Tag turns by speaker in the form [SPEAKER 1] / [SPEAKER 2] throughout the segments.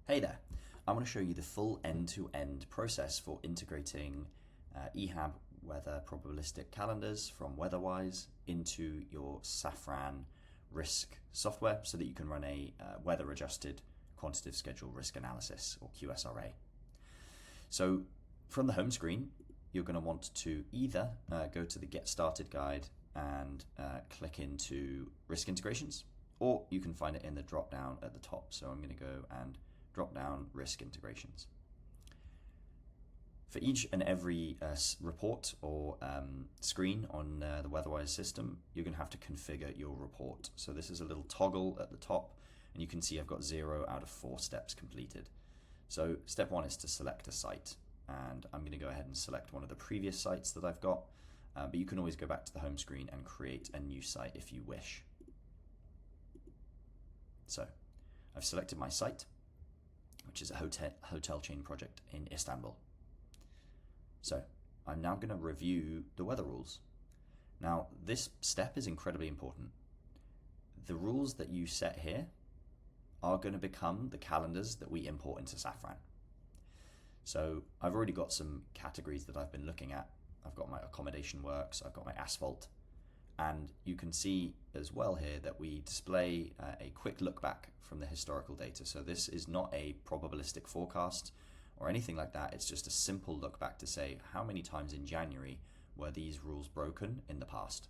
[SPEAKER 1] Hey there, I want to show you the full end-to-end process for integrating EHAB weather probabilistic calendars from WeatherWise into your Safran Risk software so that you can run a weather-adjusted quantitative schedule risk analysis, or QSRA. So from the home screen, you're going to want to either go to the Get Started guide and click into Risk Integrations, or you can find it in the drop-down at the top. So I'm going to go and drop down Risk Integrations. For each and every report or screen on the WeatherWise system, you're going to have to configure your report. So this is a little toggle at the top, and you can see I've got 0 out of 4 steps completed. So step 1 is to select a site, and I'm going to go ahead and select one of the previous sites that I've got, but you can always go back to the home screen and create a new site if you wish. So I've selected my site, which is a hotel chain project in Istanbul. So I'm now going to review the weather rules. Now this step is incredibly important. The rules that you set here are going to become the calendars that we import into Safran. So I've already got some categories that I've been looking at. I've got my accommodation works, I've got my asphalt, and you can see as well here that we display a quick look back from the historical data. So this is not a probabilistic forecast or anything like that. It's just a simple look back to say how many times in January were these rules broken in the past.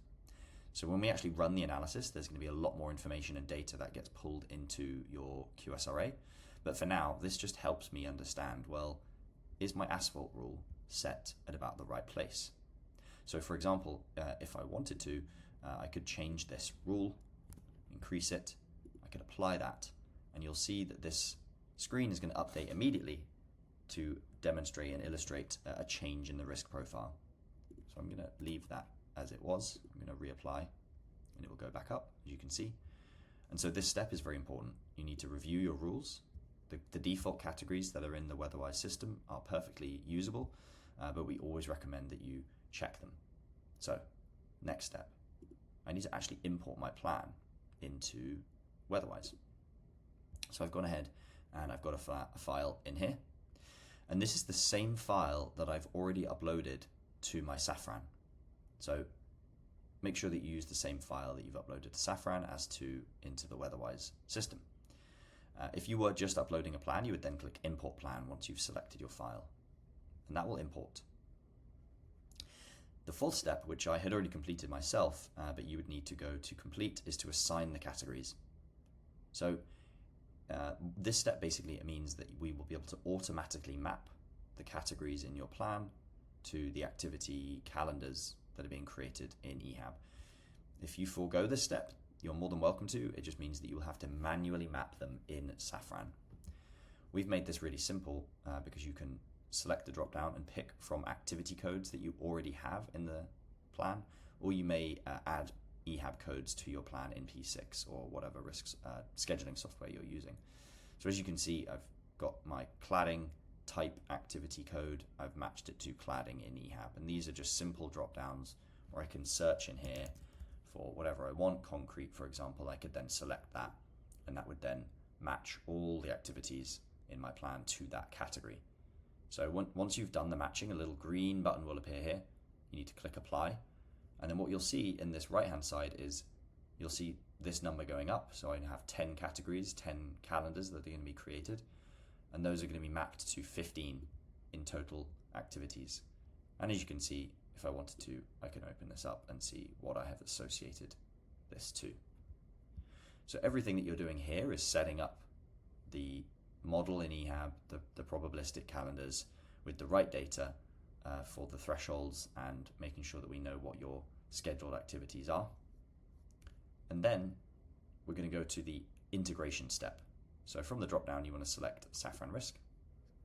[SPEAKER 1] So when we actually run the analysis, there's going to be a lot more information and data that gets pulled into your QSRA. But for now, this just helps me understand, well, is my asphalt rule set at about the right place? So for example, if I wanted to, I could change this rule, increase it, I could apply that, and you'll see that this screen is going to update immediately to demonstrate and illustrate a change in the risk profile. So I'm going to leave that as it was. I'm going to reapply, and it will go back up, as you can see. And so this step is very important. You need to review your rules. The default categories that are in the WeatherWise system are perfectly usable, but we always recommend that you check them. So next step, I need to actually import my plan into WeatherWise. So I've gone ahead and I've got a file in here, and this is the same file that I've already uploaded to my Safran. So make sure that you use the same file that you've uploaded to Safran as to into the WeatherWise system. If you were just uploading a plan, you would then click Import Plan once you've selected your file, and that will import. The fourth step, which I had already completed myself, but you would need to go to complete, is to assign the categories. So this step basically means that we will be able to automatically map the categories in your plan to the activity calendars that are being created in EHAB. If you forego this step, you're more than welcome to. It just means that you will have to manually map them in Safran. We've made this really simple because you can select the drop down and pick from activity codes that you already have in the plan, or you may add EHAB codes to your plan in P6 or whatever risk scheduling software you're using. So as you can see, I've got my cladding type activity code. I've matched it to cladding in EHAB, and these are just simple drop downs where I can search in here for whatever I want. Concrete, for example, I could then select that, and that would then match all the activities in my plan to that category. So once you've done the matching, a little green button will appear here. You need to click Apply, and then what you'll see in this right hand side is you'll see this number going up. So I have 10 categories, 10 calendars that are going to be created, and those are going to be mapped to 15 in total activities. And as you can see, if I wanted to, I can open this up and see what I have associated this to. So everything that you're doing here is setting up the model in EHAB, the probabilistic calendars with the right data for the thresholds, and making sure that we know what your scheduled activities are. And then we're going to go to the integration step. So from the drop down, you want to select Safran Risk.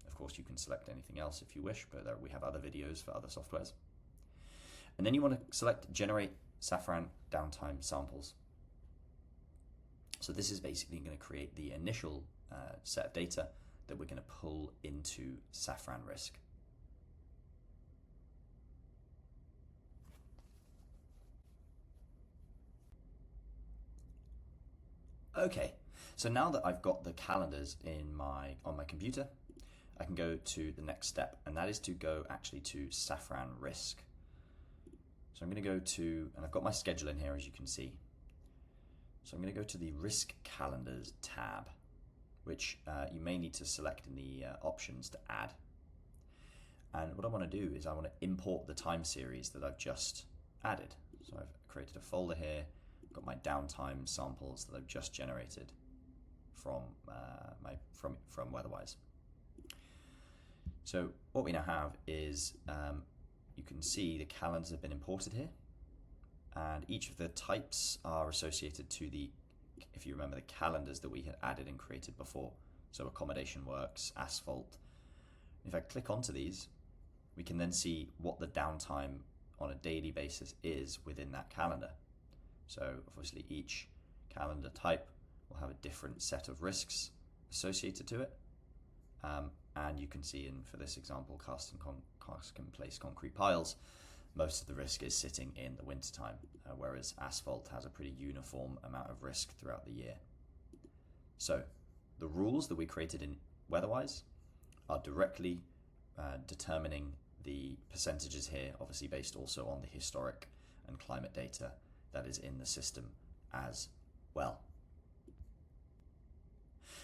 [SPEAKER 1] Of course, you can select anything else if you wish, but we have other videos for other softwares. And then you want to select Generate Safran Downtime Samples. So this is basically going to create the initial set of data that we're going to pull into Safran Risk. Okay, So now that I've got the calendars on my computer, I can go to the next step, and that is to go actually to Safran Risk. So I'm going to go to, and I've got my schedule in here as you can see. So I'm going to go to the Risk Calendars tab, which you may need to select in the options to add. And what I want to do is I want to import the time series that I've just added. So I've created a folder here, got my downtime samples that I've just generated from WeatherWise. So what we now have is you can see the calendars have been imported here, and each of the types are associated to the, if you remember, the calendars that we had added and created before. So accommodation works, asphalt. If I click onto these, we can then see what the downtime on a daily basis is within that calendar. So obviously each calendar type will have a different set of risks associated to it. And you can see for this example, cast and place concrete piles, most of the risk is sitting in the wintertime, whereas asphalt has a pretty uniform amount of risk throughout the year. So the rules that we created in WeatherWise are directly determining the percentages here, obviously based also on the historic and climate data that is in the system as well.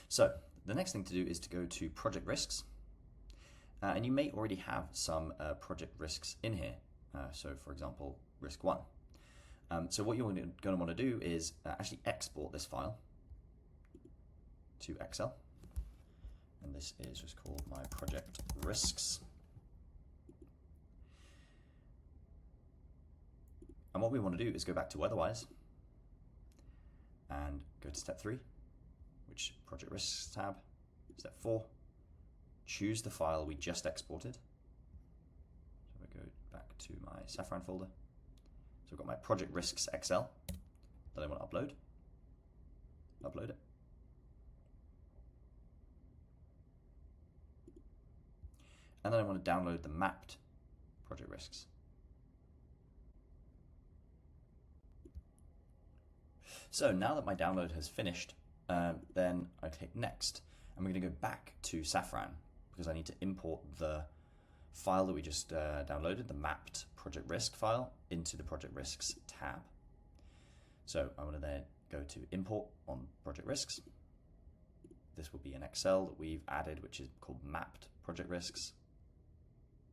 [SPEAKER 1] So the next thing to do is to go to project risks, and you may already have some project risks in here. So for example, risk 1. So what you're going to want to do is actually export this file to Excel, and this is just called my project risks. And what we want to do is go back to WeatherWise and go to step 3, which project risks tab. Step 4, choose the file we just exported. So I go back to my Safran folder. So I've got my project risks Excel that I want to upload. Upload it. And then I want to download the mapped project risks. So now that my download has finished, then I click next, and we're going to go back to Safran because I need to import the file that we just downloaded, the mapped project risk file, into the project risks tab. So I want to then go to import on project risks. This will be an Excel that we've added, which is called mapped project risks.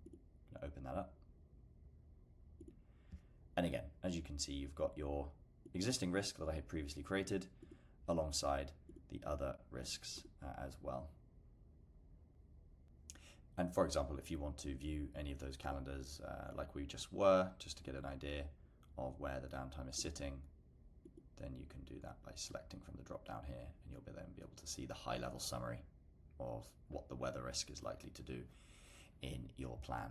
[SPEAKER 1] I'm going to open that up. And again, as you can see, you've got your existing risk that I had previously created alongside the other risks as well. And for example, if you want to view any of those calendars like we just were, just to get an idea of where the downtime is sitting, then you can do that by selecting from the drop down here, and you'll then be able to see the high level summary of what the weather risk is likely to do in your plan.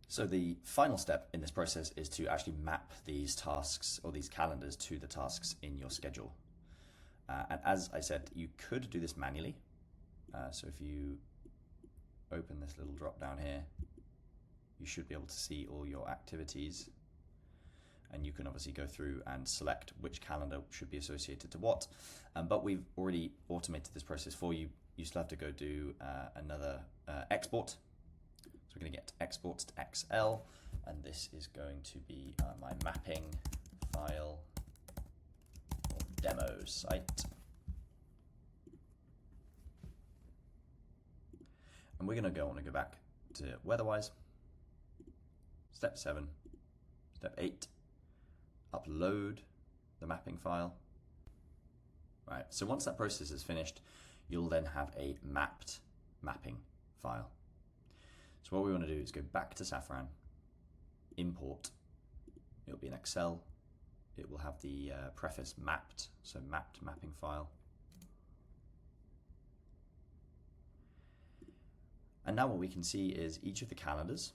[SPEAKER 1] So the final step in this process is to actually map these tasks or these calendars to the tasks in your schedule. And as I said, you could do this manually. So if you open this little drop down here, you should be able to see all your activities. And you can obviously go through and select which calendar should be associated to what. But we've already automated this process for you. You still have to go do another export. So we're going to get export to Excel, and this is going to be my mapping file or demo site. And we're going to want to go back to WeatherWise. Step 7, step 8, upload the mapping file. Right, so once that process is finished, you'll then have a mapped mapping file. So what we want to do is go back to Safran, import. It'll be an Excel. It will have the preface mapped, so mapped mapping file. And now what we can see is each of the calendars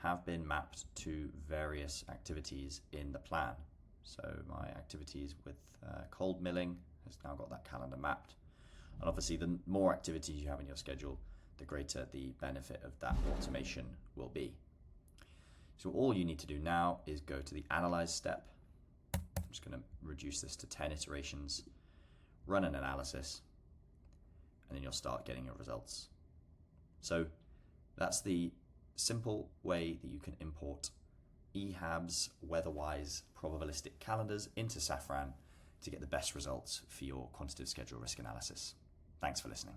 [SPEAKER 1] have been mapped to various activities in the plan. So my activities with cold milling has now got that calendar mapped. And obviously the more activities you have in your schedule, the greater the benefit of that automation will be. So all you need to do now is go to the Analyze step I'm just going to reduce this to 10 iterations, run an analysis, and then you'll start getting your results. So that's the simple way that you can import EHAB's WeatherWise probabilistic calendars into Safran to get the best results for your quantitative schedule risk analysis. Thanks for listening.